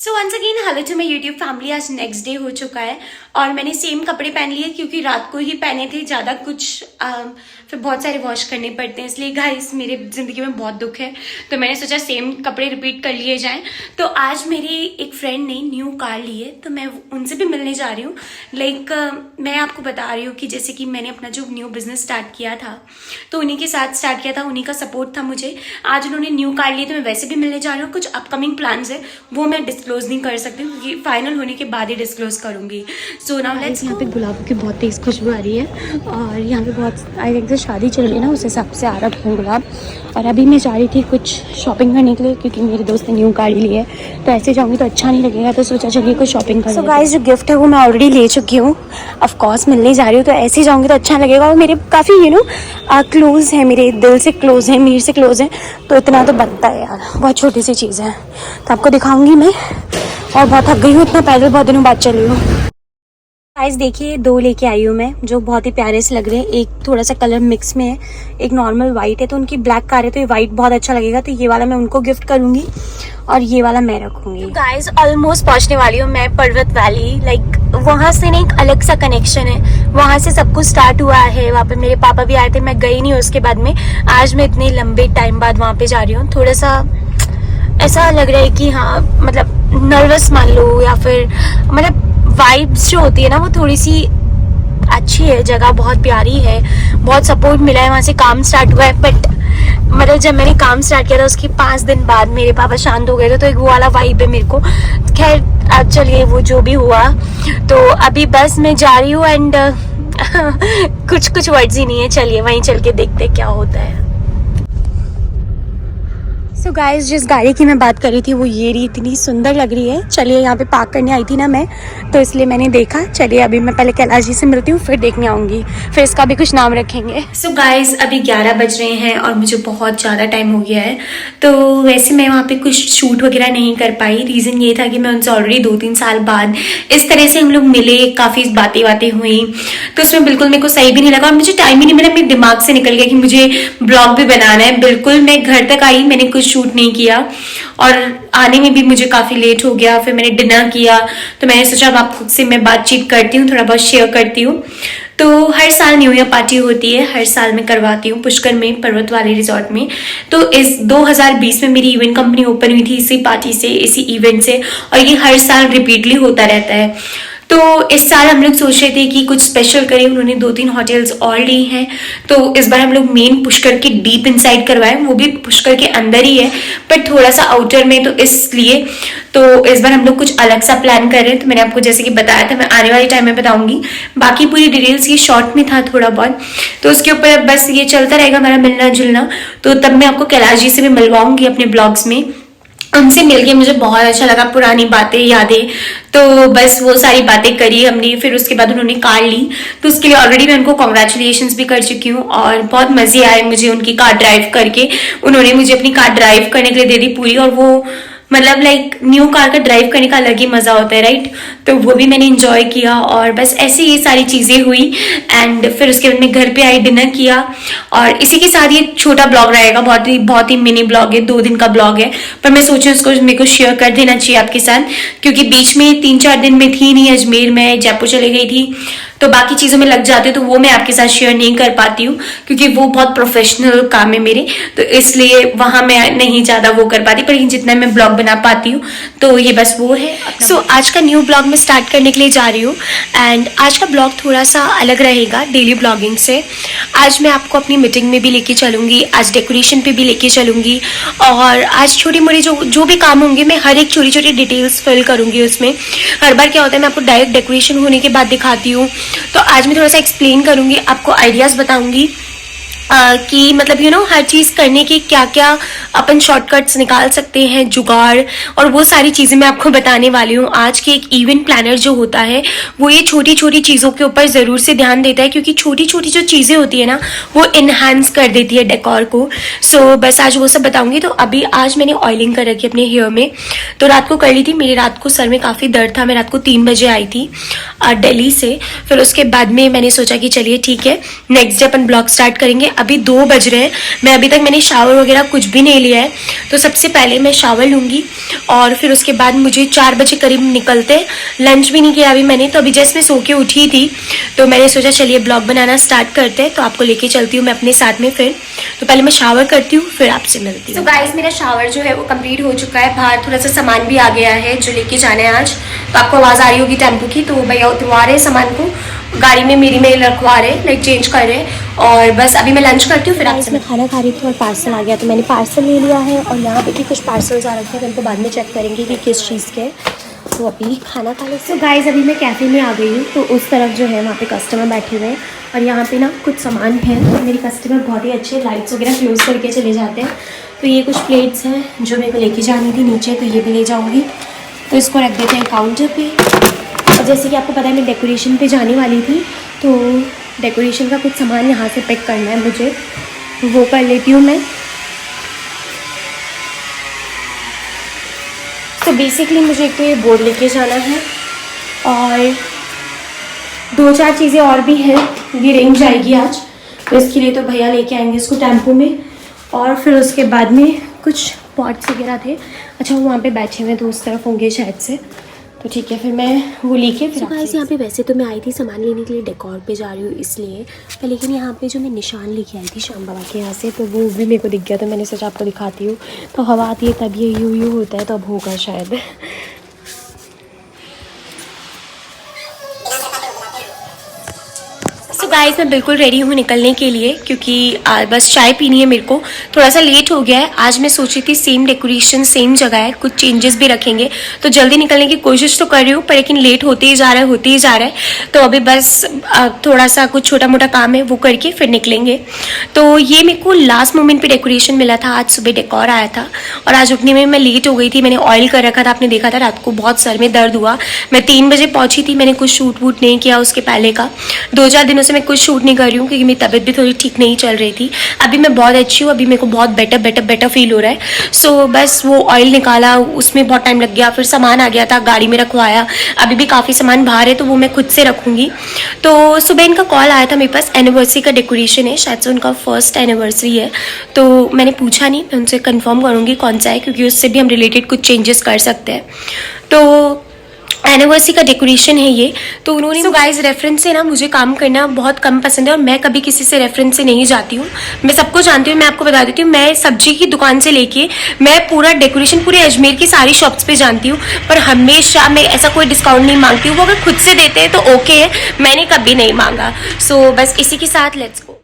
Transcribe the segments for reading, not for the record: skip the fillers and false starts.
So once again hello to my YouTube family. आज next day हो चुका है और मैंने सेम कपड़े पहन लिए क्योंकि रात को ही पहने थे। ज़्यादा कुछ फिर बहुत सारे वॉश करने पड़ते हैं, इसलिए गाइस मेरे ज़िंदगी में बहुत दुख है, तो मैंने सोचा सेम कपड़े रिपीट कर लिए जाएं। तो आज मेरी एक फ्रेंड ने न्यू कार ली है, तो मैं उनसे भी मिलने जा रही हूँ। मैं आपको बता रही हूँ कि जैसे कि मैंने अपना जो न्यू बिजनेस स्टार्ट किया था तो उन्हीं के साथ स्टार्ट किया था, उन्हीं का सपोर्ट था मुझे। आज उन्होंने न्यू कार ली तो मैं वैसे भी मिलने जा रही हूँ। कुछ अपकमिंग प्लान्स है वो मैं डिस्क्लोज नहीं कर सकती हूँ क्योंकि फाइनल होने के बाद ही डिस्क्लोज करूँगी। So now let's. यहाँ पे गुलाबों की बहुत तेज़ खुशबू आ रही है और यहाँ पे बहुत आई थिंक शादी चल रही है ना, उस हिसाब से आ रहा था गुलाब। और अभी मैं जा रही थी कुछ शॉपिंग करने के लिए क्योंकि मेरे दोस्त ने न्यू कार ली है, तो ऐसे जाऊँगी तो अच्छा नहीं लगेगा, तो सोचा चलिए कुछ शॉपिंग कर। सो गाइस, जो गिफ्ट है वो मैं ऑलरेडी ले चुकी हूँ। ऑफ कोर्स मिलने जा रही हूँ तो ऐसे जाऊँगी तो अच्छा लगेगा। और मेरे काफ़ी क्लोज है, मेरे दिल से क्लोज है, मीर से क्लोज है, तो इतना तो बनता है यार। बहुत छोटी सी चीज़ है तो आपको दिखाऊंगी मैं। और बहुत थक गई हूँ, इतना पैदल बहुत दिनों बाद चली हूँ। गाइस देखिए, दो लेके आई हूँ मैं जो बहुत ही प्यारे से लग रहे हैं। एक थोड़ा सा कलर मिक्स में है, एक नॉर्मल वाइट है, तो उनकी ब्लैक कार है तो ये वाइट बहुत अच्छा लगेगा, तो ये वाला मैं उनको गिफ्ट करूंगी और ये वाला मैं रखूंगी। तो गाइस ऑलमोस्ट पहुंचने वाली हूँ मैं पर्वत वैली। वहाँ से ना एक अलग सा कनेक्शन है, वहाँ से सब कुछ स्टार्ट हुआ है। वहाँ पे मेरे पापा भी आए थे, मैं गई नहीं उसके बाद में। आज मैं इतने लंबे टाइम बाद वहाँ पे जा रही हूँ। थोड़ा सा ऐसा लग रहा है कि हाँ, मतलब नर्वस मान लो, या फिर मतलब वाइब्स जो होती है ना वो थोड़ी सी अच्छी है। जगह बहुत प्यारी है, बहुत सपोर्ट मिला है, वहाँ से काम स्टार्ट हुआ है। बट मतलब जब मैंने काम स्टार्ट किया था उसके 5 दिन बाद मेरे पापा शांत हो गए थे, तो एक वो वाला वाइब है मेरे को। खैर अब चलिए, वो जो भी हुआ, तो अभी बस मैं जा रही हूँ एंड कुछ वर्ड्स ही नहीं है। चलिए वहीं चल के देखते क्या होता है। सो गाइस, जिस गाड़ी की मैं बात कर रही थी वो ये रही, इतनी सुंदर लग रही है। चलिए, यहाँ पे पार्क करने आई थी ना मैं, तो इसलिए मैंने देखा। चलिए अभी मैं पहले कैलाश जी से मिलती हूँ, फिर देखने आऊँगी, फिर इसका भी कुछ नाम रखेंगे। सो गाइस, अभी 11 बज रहे हैं और मुझे बहुत ज़्यादा टाइम हो गया है, तो वैसे मैं वहाँ पे कुछ शूट वगैरह नहीं कर पाई। रीज़न ये था कि मैं उनसे ऑलरेडी 2-3 साल बाद इस तरह से हम लोग मिले, काफ़ी बातें हुई, तो उसमें बिल्कुल मेरे को सही भी नहीं लगा और मुझे टाइम ही नहीं मिला। मेरे दिमाग से निकल गया कि मुझे ब्लॉग भी बनाना है। बिल्कुल मैं घर तक आई, मैंने कुछ शूट नहीं किया और आने में भी मुझे काफ़ी लेट हो गया। फिर मैंने डिनर किया, तो मैंने सोचा अब आपसे मैं बातचीत करती हूँ, थोड़ा बहुत शेयर करती हूँ। तो हर साल न्यू ईयर पार्टी होती है, हर साल मैं करवाती हूँ पुष्कर में, पर्वत वाली रिजॉर्ट में। तो इस 2020 में मेरी इवेंट कंपनी ओपन हुई थी इसी पार्टी से, इसी इवेंट से, और ये हर साल रिपीटली होता रहता है। तो इस साल हम लोग सोच रहे थे कि कुछ स्पेशल करें। उन्होंने 2-3 होटल्स और ली हैं, तो इस बार हम लोग मेन पुष्कर के डीप इनसाइड करवाएं, वो भी पुष्कर के अंदर ही है पर थोड़ा सा आउटर में, तो इसलिए तो इस बार हम लोग कुछ अलग सा प्लान कर रहे हैं। तो मैंने आपको जैसे कि बताया था, मैं आने वाले टाइम में बताऊंगी। बाकी पूरी डिटेल्स ये शॉर्ट में था थोड़ा बहुत, तो उसके ऊपर बस ये चलता रहेगा हमारा मिलना जुलना। तो तब मैं आपको कैलाश जी से भी मिलवाऊंगी अपने ब्लॉग्स में। उनसे मिलके मुझे बहुत अच्छा लगा, पुरानी बातें, यादें, तो बस वो सारी बातें करी हमने। फिर उसके बाद उन्होंने कार ली, तो उसके लिए ऑलरेडी मैं उनको कॉन्ग्रेचुलेशंस भी कर चुकी हूँ और बहुत मजे आए मुझे उनकी कार ड्राइव करके। उन्होंने मुझे अपनी कार ड्राइव करने के लिए दे दी पूरी, और वो मतलब न्यू कार का ड्राइव करने का अलग ही मजा होता है, राइट। तो वो भी मैंने इंजॉय किया और बस ऐसे ये सारी चीजें हुई। एंड फिर उसके बाद मैं घर पे आई, डिनर किया, और इसी के साथ ये छोटा ब्लॉग रहेगा, बहुत ही मिनी ब्लॉग है, 2 दिन का ब्लॉग है, पर मैं सोची उसको मेरे को शेयर कर देना चाहिए आपके साथ, क्योंकि बीच में 3-4 दिन में थी नहीं, अजमेर में, जयपुर चले गई थी, तो बाकी चीज़ों में लग जाते, तो वो मैं आपके साथ शेयर नहीं कर पाती हूँ क्योंकि वो बहुत प्रोफेशनल काम है मेरे, तो इसलिए वहाँ मैं नहीं ज़्यादा वो कर पाती, पर जितना मैं ब्लॉग बना पाती हूँ तो ये बस वो है। सो आज का न्यू ब्लॉग मैं स्टार्ट करने के लिए जा रही हूँ एंड आज का ब्लॉग थोड़ा सा अलग रहेगा डेली ब्लॉगिंग से। आज मैं आपको अपनी मीटिंग में भी लेके चलूँगी, आज डेकोरेशन पे भी लेके चलूँगी, और आज छोटी मोटी जो भी काम होंगे मैं हर एक छोटी छोटी डिटेल्स फिल करूँगी उसमें। हर बार क्या होता है, मैं आपको डायरेक्ट डेकोरेशन होने के बाद दिखाती हूँ, तो आज मैं थोड़ा सा एक्सप्लेन करूँगी, आपको आइडियाज़ बताऊँगी कि मतलब हर चीज़ करने की क्या क्या अपन शॉर्टकट्स निकाल सकते हैं, जुगाड़, और वो सारी चीज़ें मैं आपको बताने वाली हूँ। आज के एक इवेंट प्लानर जो होता है वो ये छोटी छोटी चीज़ों के ऊपर ज़रूर से ध्यान देता है, क्योंकि छोटी छोटी जो चीज़ें होती है ना वो इन्हांस कर देती है डेकोर को। सो बस आज वो सब बताऊँगी। तो अभी आज मैंने ऑयलिंग कर रखी अपने हेयर में, तो रात को कर ली थी। मेरी रात को सर में काफ़ी दर्द था, मैं रात को 3 बजे आई थी दिल्ली से। फिर उसके बाद में मैंने सोचा कि चलिए ठीक है, नेक्स्ट डे अपन ब्लॉग स्टार्ट करेंगे। अभी 2 बज रहे हैं। मैं अभी तक मैंने शावर वगैरह कुछ भी नहीं लिया है। तो सबसे पहले मैं शावर लूँगी और फिर उसके बाद मुझे 4 बजे करीब निकलते हैं। लंच भी नहीं किया अभी मैंने, तो अभी जस्ट मैं सो के उठी थी, तो मैंने सोचा चलिए ब्लॉग बनाना स्टार्ट करते हैं। तो आपको लेके चलती हूँ मैं अपने साथ में फिर। तो पहले मैं शावर करती हूँ, फिर आपसे मिलती हूँ। तो गाइस मेरा शावर जो है वो कंप्लीट हो चुका है। बाहर थोड़ा सा सामान भी आ गया है जो लेके जाना है आज। तो आपको आवाज़ आ रही होगी टेम्पो की, तो भैया उतरवा रहे हैं सामान को गाड़ी में, मेरी में रखवा रहे हैं, लाइक चेंज कर रहे हैं। और बस अभी मैं लंच करती हूँ, फिर आपसे मैं खाना खा रही थी और पार्सल आ गया, तो मैंने पार्सल ले लिया है। और यहाँ पे भी कुछ पार्सल्स आ रखे हैं, तो उनको बाद में चेक करेंगे कि किस चीज़ के। तो अभी खाना खा लेते। तो गाइस अभी मैं कैफ़े में आ गई हूँ, तो उस तरफ जो है वहाँ पे कस्टमर बैठे हुए हैं और यहाँ पे ना कुछ सामान है। तो मेरी कस्टमर बहुत ही अच्छे लाइट्स वगैरह क्लोज करके चले जाते हैं। तो ये कुछ प्लेट्स हैं जो मेरे को लेके जानी थी नीचे, तो ये भी ले जाऊँगी। तो इसको रख देते हैं काउंटर पर। और जैसे कि आपको पता है मैं डेकोरेशन पे जाने वाली थी, तो डेकोरेशन का कुछ सामान यहाँ से पिक करना है मुझे, वो कर लेती हूँ मैं। तो बेसिकली मुझे एक तो ये बोर्ड लेके जाना है और 2-4 चीज़ें और भी हैं, ये रेंज जाएगी आज, तो इसके लिए तो भैया लेके आएंगे इसको टेम्पो में। और फिर उसके बाद में कुछ पॉट्स वगैरह थे, अच्छा वो वहाँ पे बैठे हुए तो उस तरफ होंगे शायद से, तो ठीक है फिर मैं वो लेके फिर गाइस यहाँ पे वैसे तो मैं आई थी सामान लेने के लिए, डेकोर पे जा रही हूँ इसलिए, पर लेकिन यहाँ पे जो मैं निशान लेके आई थी श्याम बाबा के यहाँ से, तो वो भी मेरे को दिख गया, तो मैंने सोचा आपको दिखाती हूँ। तो हवा आती है तब ये यूँ होता है, तो अब होगा शायद। सो गाइस मैं बिल्कुल रेडी हूँ निकलने के लिए, क्योंकि बस चाय पीनी है मेरे को। थोड़ा सा लेट हो गया है। आज मैं सोची थी सेम डेकोरेशन सेम जगह है, कुछ चेंजेस भी रखेंगे, तो जल्दी निकलने की कोशिश तो कर रही हूँ, पर लेकिन लेट होते ही जा रहा है। तो अभी बस थोड़ा सा कुछ छोटा मोटा काम है वो करके फिर निकलेंगे। तो ये मेरे को लास्ट मोमेंट पर डेकोरेशन मिला था, आज सुबह डेकोर आया था और आज उठने में मैं लेट हो गई थी। मैंने ऑयल कर रखा था, आपने देखा था, रात को बहुत सर में दर्द हुआ। मैं 3 बजे पहुँची थी, मैंने कुछ शूट वूट नहीं किया उसके पहले का। 2-4 दिनों मैं कुछ शूट नहीं कर रही हूँ क्योंकि मेरी तबीयत भी थोड़ी ठीक नहीं चल रही थी। अभी मैं बहुत अच्छी हूँ, अभी मेरे को बहुत बेटर फील हो रहा है। सो बस वो ऑयल निकाला, उसमें बहुत टाइम लग गया, फिर सामान आ गया था, गाड़ी में रखवाया। अभी भी काफ़ी सामान बाहर है, तो वो मैं खुद से रखूँगी। तो सुबह इनका कॉल आया था मेरे पास, एनिवर्सरी का डेकोरेशन है, शायद से उनका फर्स्ट एनिवर्सरी है। तो मैंने पूछा नहीं, मैं उनसे कन्फर्म करूँगी कौन सा है, क्योंकि उससे भी हम रिलेटेड कुछ चेंजेस कर सकते हैं। तो एनिवर्सरी का डेकोरेशन है ये। तो उन्होंने गाइस रेफरेंस से ना मुझे काम करना बहुत कम पसंद है और मैं कभी किसी से रेफरेंस से नहीं जाती हूँ। मैं सबको जानती हूँ, मैं आपको बता देती हूँ, मैं सब्जी की दुकान से लेके मैं पूरा डेकोरेशन पूरे अजमेर की सारी शॉप्स पे जानती हूँ, पर हमेशा मैं ऐसा कोई डिस्काउंट नहीं मांगती हूँ। वो अगर खुद से देते हैं तो ओके है, मैंने कभी नहीं मांगा। सो बस इसी के साथ लेट्स गो।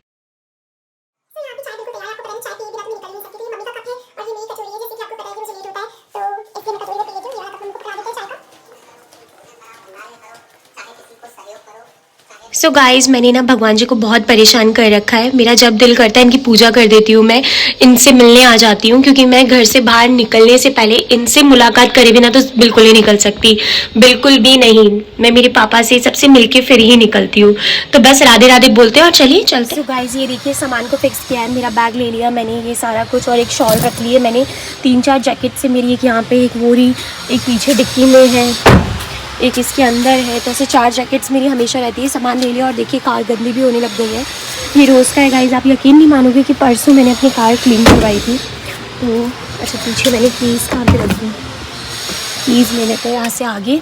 सो गाइज़ मैंने ना भगवान जी को बहुत परेशान कर रखा है। मेरा जब दिल करता है इनकी पूजा कर देती हूँ, मैं इनसे मिलने आ जाती हूँ, क्योंकि मैं घर से बाहर निकलने से पहले इनसे मुलाकात करे बिना तो बिल्कुल ही निकल सकती, बिल्कुल भी नहीं। मैं मेरे पापा से सबसे मिलके फिर ही निकलती हूँ। तो बस राधे राधे बोलते हैं और चलिए चलते। तो गाइज़ ये देखिए सामान को फिक्स किया है, मेरा बैग ले लिया मैंने, ये सारा कुछ, और एक शॉल रख ली है मैंने। 3-4 जैकेट से मेरी एक यहाँ पे, एक वोरी, एक पीछे डिक्की में है, एक इसके अंदर है। तो ऐसे 4 जैकेट्स मेरी हमेशा रहती है। सामान ले लिया और देखिए कार गंदी भी होने लग गई है। ये रोज़ का है गाइस। आप यकीन नहीं मानोगे कि परसों मैंने अपनी कार क्लीन करवाई थी। तो अच्छा पीछे मैंने कीज़ कहाँ पे रख दी, कीज़ ले लेते हैं यहाँ से आगे।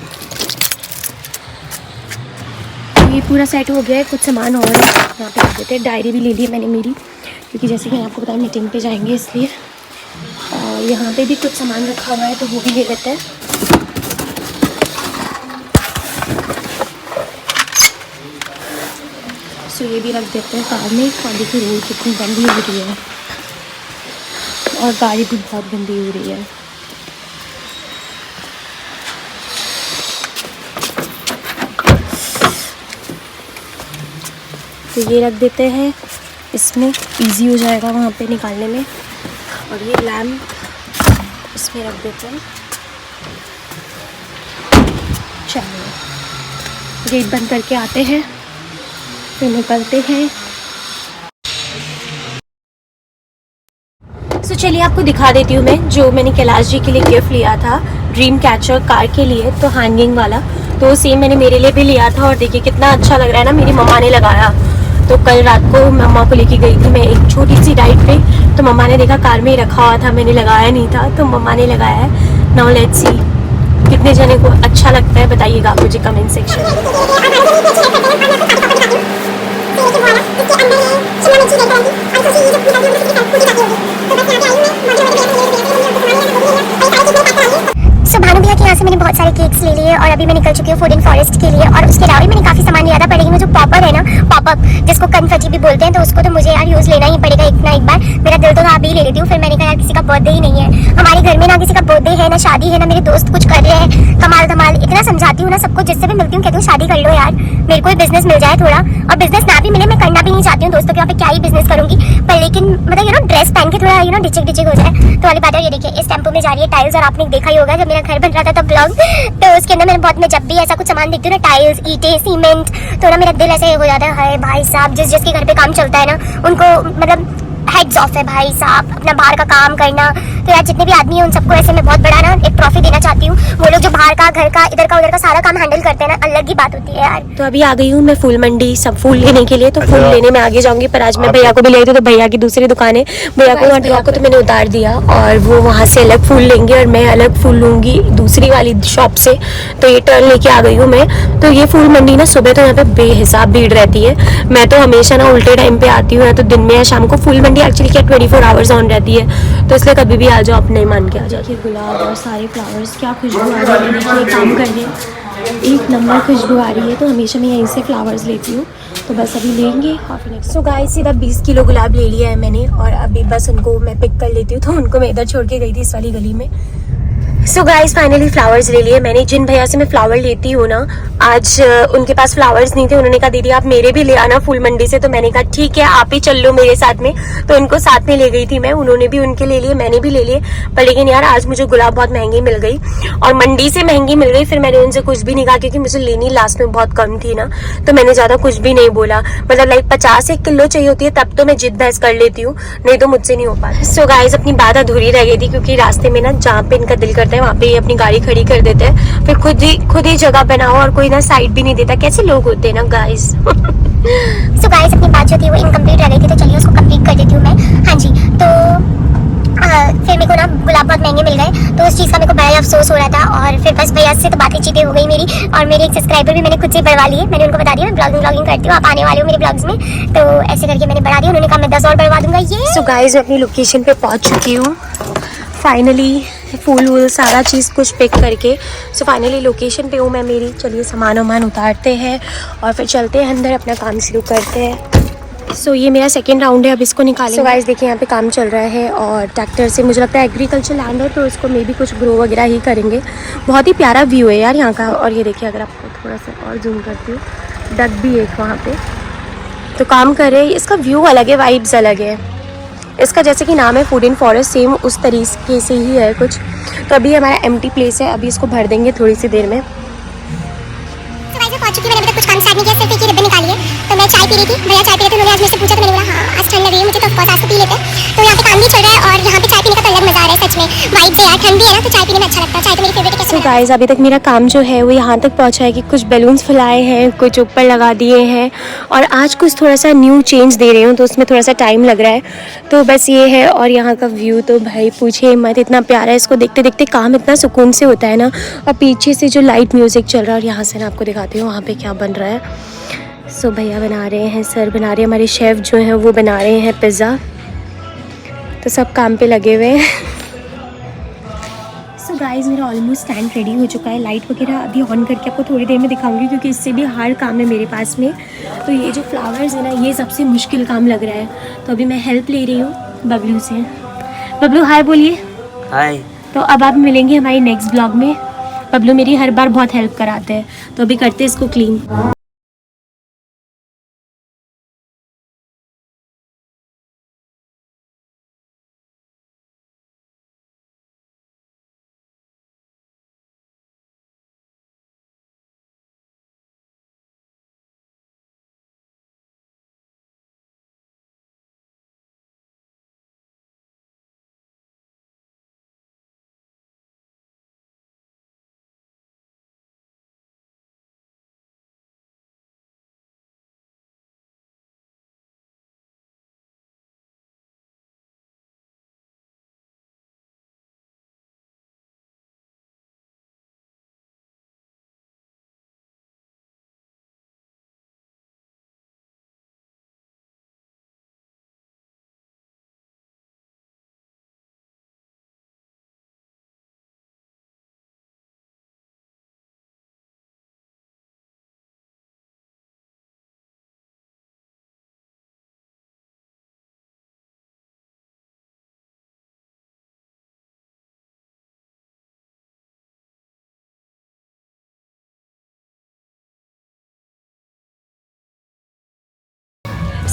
तो ये पूरा सेट हो गया है, कुछ सामान और है यहाँ पे रख देते हैं। डायरी भी ले ली मैंने मेरी, क्योंकि जैसे कि आपको पता है मीटिंग पर जाएंगे इसलिए। और यहाँ पर भी कुछ सामान रखा हुआ है, तो वो भी ले लेते हैं। तो ये भी रख देते हैं कार में। और देखिए रोड कितनी गंदी हो रही है और गाड़ी भी बहुत गंदी हो रही है। तो ये रख देते हैं, इसमें इजी हो जाएगा वहाँ पे निकालने में। और ये लैम्प इसमें रख देते हैं। चलिए गेट बंद करके आते हैं, फिर निकलते हैं। तो चलिए आपको दिखा देती हूँ मैं, जो मैंने कैलाश जी के लिए गिफ्ट लिया था, ड्रीम कैचर कार के लिए, तो हैंगिंग वाला, तो सेम मैंने मेरे लिए भी लिया था। और देखिए कितना अच्छा लग रहा है ना, मेरी मम्मा ने लगाया। तो कल रात को मम्मा को लेके गई थी मैं एक छोटी सी राइड पे, तो मम्मा ने देखा कार में ही रखा हुआ था, मैंने लगाया नहीं था, तो मम्मा ने लगाया है। नाउ लेट्स सी कितने जने को अच्छा लगता है, बताइएगा आप मुझे कमेंट सेक्शन सो भानु भैया के यहाँ से मैंने बहुत सारे केक्स ले लिए और अभी मैं निकल चुकी हूँ फूड इन फॉरेस्ट के लिए। और उसके अलावा भी मैंने काफी सामान लिया था, पर लेकिन वो जो पॉपर है ना, पॉपअप जिसको कनफजी भी बोलते हैं, तो उसको तो मुझे यार यूज लेना ही पड़ेगा एक ना एक बार। मेरा दिल तो था अभी ले लेती हूँ, फिर मैंने कहा यार किसी का बर्थडे ही नहीं है हमारे घर में, ना किसी का बर्थडे है ना शादी है, ना मेरे दोस्त कुछ कर रहे हैं कमाल धमाल। इतना समझाती हूँ ना सबको, जिससे भी मिलती हूँ कहती हूँ शादी कर लो यार, मेरे को बिजनेस मिल जाए थोड़ा। और बिजनेस ना भी मिले, मैं करना भी नहीं चाहती हूँ दोस्तों के यहाँ पे, क्या ही बिजनेस करूंगी, पर लेकिन मतलब ड्रेस पहन के थोड़ा डिचिक डिचिक हो जाए तो वाली बात है। ये देखिए इस टेम्पो में जा रही है टाइल्स, और आपने देखा ही होगा जब मेरा घर बन रहा था तब ब्लॉग, तो उसके अंदर मैं जब भी ऐसा कुछ सामान देखती हूँ ना, टाइल्स ईंटें सीमेंट, तो ना मेरा दिल ऐसे हो जाता है, हाय भाई साहब जिस जिसके घर पे काम चलता है ना उनको मतलब हेड्स ऑफ है भाई साहब, अपना बाहर का काम करना। तो यार जितने भी आदमी हैं उन सबको ऐसे मैं बहुत बड़ा ना एक ट्रॉफी देना चाहती हूँ। वो लोग जो बाहर का घर का इधर का उधर का सारा काम हैंडल करते हैं ना, अलग ही बात होती है यार। तो अभी आ गई हूँ मैं फूल मंडी सब फूल लेने के लिए, तो फूल लेने में आगे जाऊंगी, पर आज मैं भैया को भी ले आई थी, तो भैया की दूसरी दुकान है, भैया को भैया को तो मैंने उतार दिया और वो वहाँ से अलग फूल लेंगे और मैं अलग फूल लूंगी दूसरी वाली शॉप से। तो ये टर्न लेके आ गई हूँ मैं। तो ये फूल मंडी ना सुबह तो यहाँ पे बेहिसाब भीड़ रहती है, मैं तो हमेशा ना उल्टे टाइम पे आती हूँ, या तो दिन में या शाम को। फूल मंडी एक्चुअली क्या 24 आवर्स ऑन रहती है, तो इसलिए कभी भी आ जाओ, अपने मान के आ जाओ। गुलाब और सारे फ्लावर्स क्या खुशबू आ रही है, देखिए काम कर रहे हैं, एक नंबर खुशबू आ रही है। तो हमेशा मैं यहीं से फ्लावर्स लेती हूँ, तो बस अभी लेंगे और फिर सो गाइस सीधा 20 किलो गुलाब ले लिया है मैंने, और अभी बस उनको मैं पिक कर लेती हूँ। तो उनको मैं इधर छोड़ के गई थी इस वाली गली में। सो गाइस फाइनली फ्लावर्स ले लिए मैंने। जिन भैया से मैं फ्लावर लेती हूँ ना, आज उनके पास फ्लावर्स नहीं थे, उन्होंने कहा दीदी आप मेरे भी ले आना फूल मंडी से। तो मैंने कहा ठीक है आप ही चल लो मेरे साथ में, तो उनको साथ में ले गई थी मैं, उन्होंने भी उनके ले लिए मैंने भी ले लिए। पर लेकिन यार आज मुझे गुलाब बहुत महंगी मिल गई, और मंडी से महंगी मिल गई, फिर मैंने उनसे कुछ भी नहीं कहा, क्योंकि मुझे लेनी लास्ट में बहुत कम थी ना, तो मैंने ज्यादा कुछ भी नहीं बोला। मतलब लाइक 50 एक किलो चाहिए होती है तब तो मैं जिद बहस कर लेती हूँ, नहीं तो मुझसे नहीं हो पाता। सो गाइस अपनी बात अधूरी रह गई थी, क्योंकि रास्ते में ना जहाँ पे इनका दिल करता है वहाँ पे अपनी गाड़ी खड़ी कर देते हैं, फिर खुद ही जगह बनाओ और कोई ना साइड भी नहीं देता। कैसे लोग होते हैं ना गाइस। सो गाइस अपनी बात जो थी वो इनकम्प्लीट रह गई थी, तो चलिए उसको कंप्लीट कर देती हूँ मैं। हाँ जी, तो फिर मेरे को ना गुलाब बहुत महंगे मिल गए, तो उस चीज़ का मेरे को बड़ा ही अफसोस हो रहा था। और फिर बस भैया से तो बातें चीतें हो गई मेरी, और मेरे एक सब्सक्राइबर भी मैंने खुद से बढ़वा लिए। मैंने उनको बता दिया मैं ब्लॉगिंग करती हूँ, आप आने वाले हो मेरे ब्लॉग्स में, तो ऐसे करके मैंने बढ़ा दिया। उन्होंने कहा मैं 10 और बढ़वा दूंगा। ये सो गाइस मैं अपनी लोकेशन पे पहुंच चुकी हूँ फाइनली, फूल वूल सारा चीज़ कुछ पिक करके। सो फाइनली लोकेशन पे हूँ मैं मेरी। चलिए सामान वामान उतारते हैं और फिर चलते हैं अंदर, अपना काम शुरू करते हैं। सो ये मेरा सेकेंड राउंड है, अब इसको निकालेंगे। सो गाइस देखिए यहाँ पे काम चल रहा है, और ट्रैक्टर से मुझे लगता है एग्रीकल्चर लैंड है, तो इसको मे भी कुछ ग्रो वगैरह ही करेंगे। बहुत ही प्यारा व्यू है यार यहाँ का। और ये देखिए अगर आपको थोड़ा सा और जूम करती हूँ, डक भी एक वहाँ पे तो काम कर रहे हैं। इसका व्यू अलग है, वाइब्स अलग है इसका, जैसे कि नाम है फूड इन फॉरेस्ट, सेम उस तरीके से ही है कुछ। तो अभी हमारा एम्प्टी प्लेस है, अभी इसको भर देंगे थोड़ी सी देर में। पहुंच चुकी, मैंने अभी तक कुछ काम स्टार्ट नहीं किया, सिर्फ एक ही रिबन निकाली है। तो मैं चाय पी रही थी, भैया चाय पी रहे थे, उन्होंने आज मुझसे पूछा, तो मैंने बोला हाँ आज ठंड लग रही है मुझे, तो ऑफकोर्स आज तो पी लेते हैं। तो यहाँ पे काम भी चल रहा है, और यहाँ पे चाय पीने का तो अलग मजा आ रहा है सच में, वाइब से यार। ठंड भी है ना तो चाय पीने में अच्छा लगता है, चाय तो मेरी फेवरेट है। सो गाइस अभी तक मेरा काम जो है वो यहाँ तक पहुँचा है कि कुछ बैलून्स फुलाए हैं, कुछ ऊपर लगा दिए हैं, और आज कुछ थोड़ा सा न्यू चेंज दे रही हूँ, तो उसमें थोड़ा सा टाइम लग रहा है। तो बस ये है। और यहाँ का व्यू तो भाई पूछिए मत, इतना प्यारा है, इसको देखते देखते काम इतना सुकून से होता है ना। और पीछे से जो लाइट म्यूज़िक चल रहा है, और यहाँ से मैं आपको दिखाती हूँ वहाँ पे क्या बन रहा है। सो भैया बना रहे हैं, सर बना रहे हैं, हमारे शेफ़ जो हैं वो बना रहे हैं पिज़्ज़ा। तो सब काम पे लगे हुए हैं। सो गाइस मेरा ऑलमोस्ट स्टैंड रेडी हो चुका है। लाइट वगैरह अभी ऑन करके आपको थोड़ी देर में दिखाऊंगी, क्योंकि इससे भी हार्ड काम है मेरे पास में। तो ये जो फ्लावर्स है ना, ये सबसे मुश्किल काम लग रहा है। तो अभी मैं हेल्प ले रही हूँ बबलू से। बबलू हाय बोलिए। हाय। तो अब आप मिलेंगे हमारे नेक्स्ट ब्लॉग में। बबलू मेरी हर बार बहुत हेल्प कराते हैं, तो अभी करते हैं इसको clean.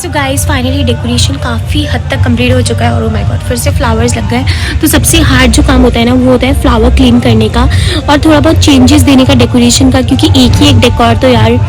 So guys finally decoration काफ़ी हद तक कंप्लीट हो चुका है और ओ माय गॉड फिर से फ्लावर्स लग गए। तो सबसे हार्ड जो काम होता है ना वो होता है फ्लावर क्लीन करने का और थोड़ा बहुत चेंजेस देने का डेकोरेशन का, क्योंकि एक ही एक डेकोर तो यार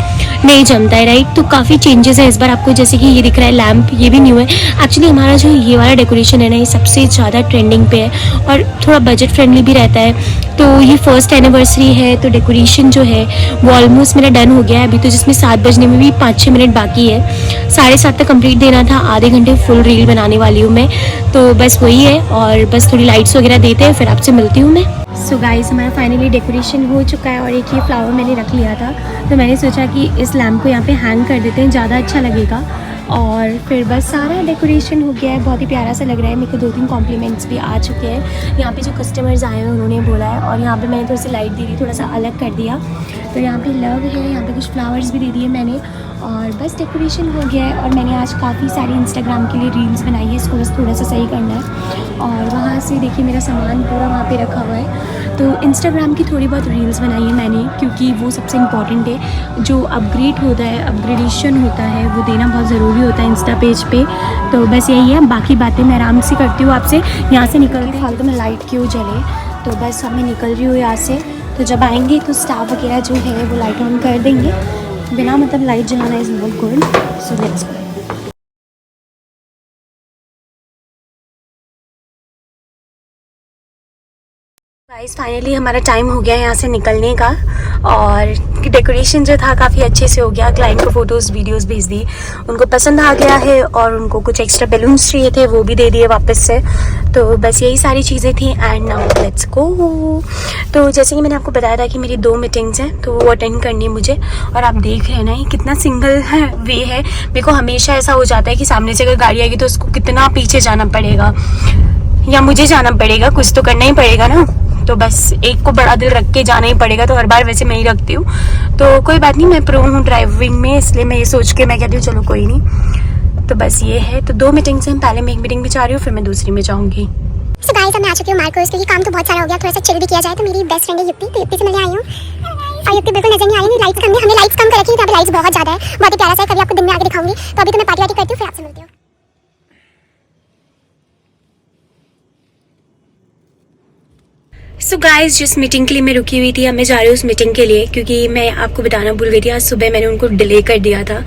नहीं जमता है राइट। तो काफ़ी चेंजेस है इस बार आपको, जैसे कि ये दिख रहा है लैम्प, ये भी न्यू है। एक्चुअली हमारा जो ये वाला डेकोरेशन है ना ये सबसे ज़्यादा ट्रेंडिंग पे है और थोड़ा बजट फ्रेंडली भी रहता है। तो ये फर्स्ट एनिवर्सरी है तो डेकोरेशन जो है वो ऑलमोस्ट मेरा डन हो गया है अभी, तो जिसमें 7 बजने में भी 5-6 मिनट बाकी है। 7:30 तक कंप्लीट देना था, आधे घंटे फुल रील बनाने वाली हूँ मैं। तो बस वही है और बस थोड़ी लाइट्स वगैरह देते हैं फिर आपसे मिलती हूँ मैं। सो गाइस हमारा फाइनली डेकोरेशन हो चुका है और एक ये फ्लावर मैंने रख लिया था तो मैंने सोचा कि इस लैम्प को यहाँ पे हैंग कर देते हैं, ज़्यादा अच्छा लगेगा। और फिर बस सारा डेकोरेशन हो गया है, बहुत ही प्यारा सा लग रहा है। मेरे को 2-3 कॉम्प्लीमेंट्स भी आ चुके हैं। यहाँ पे जो कस्टमर्स आए हैं उन्होंने बोला है और यहाँ पे मैंने थोड़ी सी लाइट दे दी, थोड़ा सा अलग कर दिया। तो यहाँ पे लव है, यहाँ पे कुछ फ्लावर्स भी दे दिए मैंने और बस डेकोरेशन हो गया है। और मैंने आज काफ़ी सारी इंस्टाग्राम के लिए रील्स बनाई है, इसको बस थोड़ा सा सही करना है। और वहाँ से देखिए मेरा सामान पूरा वहाँ पे रखा हुआ है। तो इंस्टाग्राम की थोड़ी बहुत रील्स बनाई है मैंने, क्योंकि वो सबसे इम्पॉर्टेंट है। जो अपग्रेड होता है, अपग्रेडेशन होता है, वो देना बहुत ज़रूरी होता है इंस्टा पेज पे। तो बस यही है, बाकी बातें मैं आराम से करती हूँ आपसे। यहाँ से निकलते फालतू में लाइट क्यों जले, तो बस अब मैं निकल रही हूँ यहाँ से। तो जब आएंगे तो स्टाफ वगैरह जो है वो लाइट ऑन कर देंगे, बिना मतलब लाइट जलाना is not good. So let's go. Guys finally हमारा टाइम हो गया है यहाँ से निकलने का और डेकोरेशन जो था काफ़ी अच्छे से हो गया। क्लाइंट को फ़ोटोज़ वीडियोस भेज दी, उनको पसंद आ गया है और उनको कुछ एक्स्ट्रा बैलून्स चाहिए थे वो भी दे दिए वापस से। तो बस यही सारी चीज़ें थी एंड नाउ लेट्स गो। तो जैसे कि मैंने आपको बताया था कि मेरी 2 मीटिंग्स हैं तो वो अटेंड करनी है मुझे। और आप देख रहे हैं ना ये कितना सिंगल वे है। मेरे को हमेशा ऐसा हो जाता है कि सामने से अगर गाड़ी आएगी तो उसको कितना पीछे जाना पड़ेगा या मुझे जाना पड़ेगा, कुछ तो करना ही पड़ेगा ना। तो बस एक को बड़ा दिल रख के जाना ही पड़ेगा, तो हर बार वैसे मैं ही रखती हूँ। तो कोई बात नहीं, मैं प्रो हूँ ड्राइविंग में, इसलिए मैं ये सोच के मैं कहती हूँ चलो कोई नहीं। तो बस ये है। तो 2 मीटिंग्स हैं, पहले मैं एक मीटिंग में जा रही हूँ फिर मैं दूसरी में जाऊँगी। सो गाइस अब मैं आ चुकी हूँ मार्कोस, क्योंकि काम तो बहुत सारा हो गया, थोड़ा सा चिल भी किया जाए। तो मेरी बेस्ट फ्रेंड है युक्ति, तो युक्ति से मिलने आई हूँ और युक्ति बिल्कुल नजर नहीं आ रही। लाइट्स कम है, हमने लाइट्स कम कर रखी है, लाइट्स बहुत ज्यादा है, बहुत ही प्यारा सा है। कभी आपको दिन में आके दिखाऊंगी। तो अभी तो मैं पार्टी वार्टी करती हूँ, फिर आपसे मिलती हूँ। सो गाइस जिस मीटिंग के लिए मैं रुकी हुई थी अब मैं जा रही हूँ उस मीटिंग के लिए, क्योंकि मैं आपको बताना भूल गई थी। आज सुबह मैंने उनको डिले कर दिया था।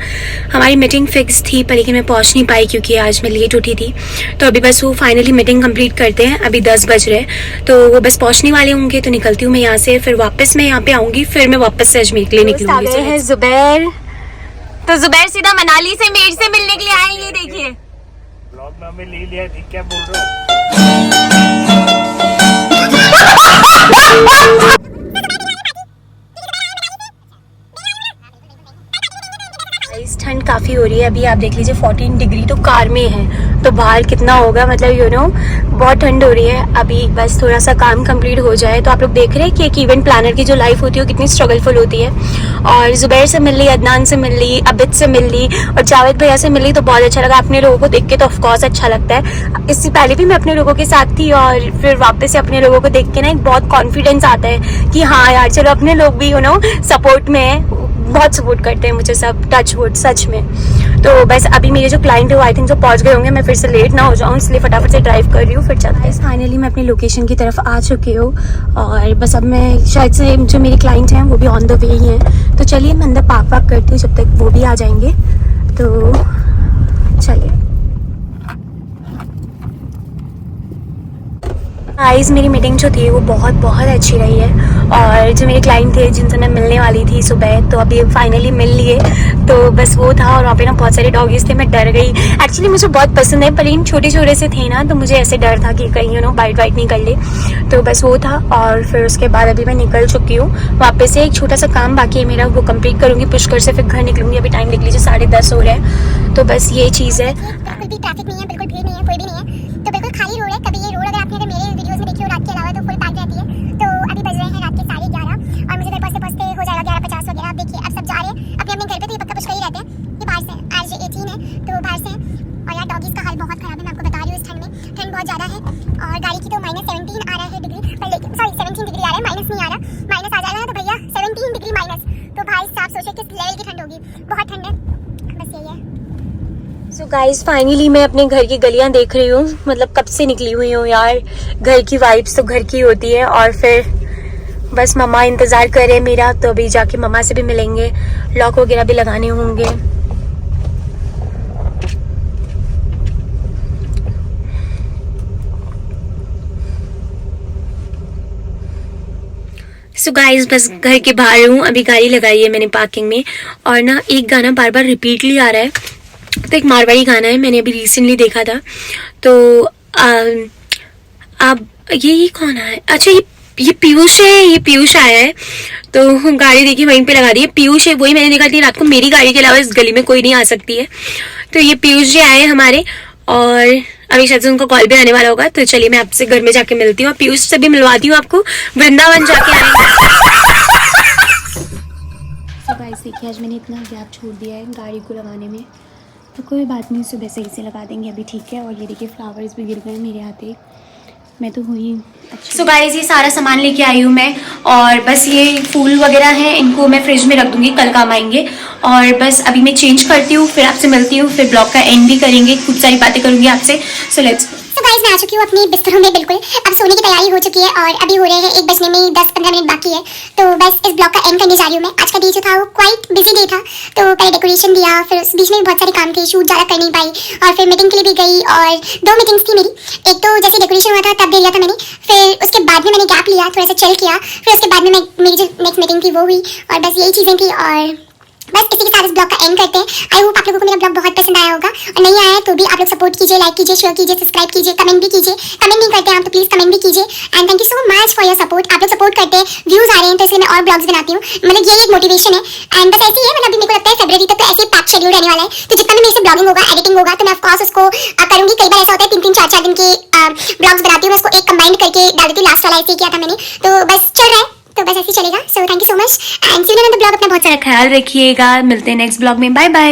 हमारी मीटिंग फिक्स थी पर लेकिन मैं पहुँच नहीं पाई क्योंकि आज मैं लेट उठी थी। तो अभी बस वो फाइनली मीटिंग कंप्लीट करते हैं, अभी 10 बज रहे हैं तो वो बस पहुँचने वाले होंगे। तो निकलती हूँ मैं यहाँ से, फिर वापस मैं यहाँ पे आऊँगी, फिर मैं वापस से अजमेर के लिए निकलूँगी। है जुबैर, तो जुबैर सीधा मनाली से मेर से मिलने के लिए आए। ये देखिए ब्लॉग में ले लिया, ठीक क्या बोल रहे हो। ठंड काफ़ी हो रही है अभी, आप देख लीजिए 14 डिग्री तो कार में है, तो बाहर कितना होगा, मतलब यू नो बहुत ठंड हो रही है अभी। बस थोड़ा सा काम कंप्लीट हो जाए। तो आप लोग देख रहे हैं कि एक इवेंट प्लानर की जो लाइफ होती है वो कितनी स्ट्रगलफुल होती है। और जुबैर से मिल ली, अदनान से मिल ली, अबिद से मिल ली और जावेद भैया से मिल ली, तो बहुत अच्छा लगा। अपने लोगों को देख के तो ऑफकोर्स अच्छा लगता है। इससे पहले भी मैं अपने लोगों के साथ थी और फिर वापस से अपने लोगों को देख के ना एक बहुत कॉन्फिडेंस आता है कि हाँ यार चलो अपने लोग भी यू नो सपोर्ट में है, बहुत सपोर्ट करते हैं मुझे सब, टच वुड सच में। तो बस अभी मेरे जो क्लाइंट है वो आई थिंक जो पहुंच गए होंगे, मैं फिर से लेट ना हो जाऊं इसलिए फटाफट से ड्राइव कर रही हूँ, फिर चलते हैं। फाइनली मैं अपनी लोकेशन की तरफ आ चुकी हूँ और बस अब मैं शायद से जो मेरे क्लाइंट हैं वो भी ऑन द वे ही हैं। तो चलिए मैं अंदर पार्क वाक करती हूँ जब तक वो भी आ जाएंगे। तो चलिए गाइस मेरी मीटिंग जो थी वो बहुत अच्छी रही है और जो मेरे क्लाइंट थे जिनसे मैं मिलने वाली थी सुबह, तो अभी फाइनली मिल लिए। तो बस वो था और वहाँ पे ना बहुत सारे डॉगीज थे, मैं डर गई। एक्चुअली मुझे बहुत पसंद है पर इन छोटे छोटे से थे ना, तो मुझे ऐसे डर था कि कहीं यू नो बाइट वाइट नहीं कर ले। तो बस वो था और फिर उसके बाद अभी मैं निकल चुकी हूँ। वापस से एक छोटा सा काम बाकी है मेरा, वो कंप्लीट करूँगी, पुष्कर से फिर घर निकलूँगी। अभी टाइम देख लीजिए 10:30 हो रहे हैं। तो बस ये चीज़ है, बिल्कुल भी ट्रैफिक नहीं है, बिल्कुल भीड़ नहीं है, कोई भी नहीं है, तो बिल्कुल खाली रोड है। कभी ये रोड अगर आपने मेरे वीडियोस में देखी हो रात के अलावा तो फुल पैक रहती है। तो अभी बज रहे हैं रात के 11:30 और मुझे घर पहुंचते हो जाएगा 11:50 वगैरह। आप देखिए अब सब जा रहे हैं अपने अपने घर पे, तो ये पक्का पुष्कर ही रहते हैं। ये बाहर से आज 18 है तो बाहर से। और यार डॉगीज का हाल बहुत खराब है, मैं आपको बता रही हूँ। इस ठंड में ठंड बहुत ज़्यादा है और गाड़ी की तो -17 आ रहा है डिग्री, पर लेकिन सॉरी 17 डिग्री आ रहा है, माइनस नहीं आ रहा। माइनस आ जाएगा ना तो भैया 17 डिग्री माइनस, तो भाई साहब सोचिए किस लेवल की ठंड होगी, बहुत ठंड है। बस यही है। सो सो गाइस फाइनली मैं अपने घर की गलियां देख रही हूँ, मतलब कब से निकली हुई हूँ यार। घर की वाइब्स तो घर की होती है। और फिर बस मम्मा इंतज़ार कर रहे हैं मेरा, तो अभी जाके मम्मा से भी मिलेंगे, लॉक वगैरह भी लगाने होंगे। सो गाइस बस घर के बाहर हूँ, अभी गाड़ी लगाई है मैंने पार्किंग में। और ना एक गाना बार बार रिपीटली आ रहा है, तो एक मारवाड़ी गाना है, मैंने अभी रिसेंटली देखा था। तो अब ये कौन है? अच्छा ये पीयूष है, ये पीयूष आया है। तो गाड़ी देखी वहीं पे लगा दी है, पीयूष है वही। मैंने देखा थी रात को मेरी गाड़ी के अलावा इस गली में कोई नहीं आ सकती है। तो ये पीयूष जी आए हैं हमारे, और अभी शायद से उनका कॉल भी आने वाला होगा। तो चलिए मैं आपसे घर में जाके मिलती हूँ, पीयूष से भी मिलवाती हूँ आपको, वृंदावन जाके आएंगे। तो गाइस देखिए आज मैंने इतना गैप छोड़ दिया है गाड़ी को लगाने में, तो कोई बात नहीं, सुबह सही से लगा देंगे अभी, ठीक है। और ये देखिए फ्लावर्स भी गिर गए मेरे हाथ, मैं तो हुई अच्छा। सो गाइस ये सारा सामान लेके आई हूँ मैं, और बस ये फूल वगैरह हैं, इनको मैं फ्रिज में रख दूंगी, कल काम आएंगे। और बस अभी मैं चेंज करती हूँ, फिर आपसे मिलती हूँ, फिर ब्लॉग का एंड भी करेंगे, कुछ सारी बातें करूँगी आपसे। सो लेट्स तो गाइस मैं आ चुकी हूँ अपनी बिस्तरों में, बिल्कुल अब सोने की तैयारी हो चुकी है और अभी हो रहे हैं 1 बजने में 10-15 मिनट बाकी है। तो बस इस ब्लॉग का एंड करने जा रही हूँ मैं। आज का डे जो था वो क्वाइट बिजी डे था, तो पहले डेकोरेशन दिया, फिर उस बीच में भी बहुत सारे काम थे, शूट ज़्यादा कर नहीं पाई, और फिर मीटिंग के लिए भी गई, और 2 मीटिंग्स थी मेरी। एक तो जैसे डेकोरेशन हुआ था तब दे लिया था मैंने, फिर उसके बाद में मैंने गैप लिया, थोड़ा सा चिल किया, फिर उसके बाद में मेरी जो नेक्स्ट मीटिंग थी वो हुई, और बस यही चीज़ें थी। और बस इसी के साथ इस ब्लॉग का एंड करते हैं। आई होप आप लोगों को मेरा ब्लॉग बहुत पसंद आया होगा, और नहीं आया है तो भी आप लोग सपोर्ट कीजिए, लाइक कीजिए, शेयर कीजिए, सब्सक्राइब कीजिए, कमेंट भी कीजिए। कमेंट नहीं करते हैं आप तो प्लीज़ कमेंट भी कीजिए। And thank you so much for your support. आप लोग सपोर्ट करते हैं, व्यूज़ आ रहे हैं, तो इसलिए मैं और ब्लॉग्स बनाती हूँ, मतलब यही एक मोटिवेशन है। एंड बस ऐसे ही है, मतलब अभी मेरे को लगता है फरवरी तक तो ऐसे ही पैक शेड्यूल रहने वाला है। तो जितना भी मेरे से ब्लॉगिंग होगा, एडिटिंग होगा, तो मैं ऑफकोर्स उसको करूँगी। कई बार ऐसा होता है 3-3, 4-4 दिन के ब्लॉग्स बनाती हूँ, मैं उसको एक कंबाइंड करके डाल देती हूँ। लास्ट वाला ऐसे ही किया था मैंने, तो बस चल रहा है, तो बस ऐसे ही चलेगा। So thank you so much and see you in the blog. अपना बहुत सारा ख्याल रखिएगा, मिलते हैं नेक्स्ट ब्लॉग में, बाय बाय।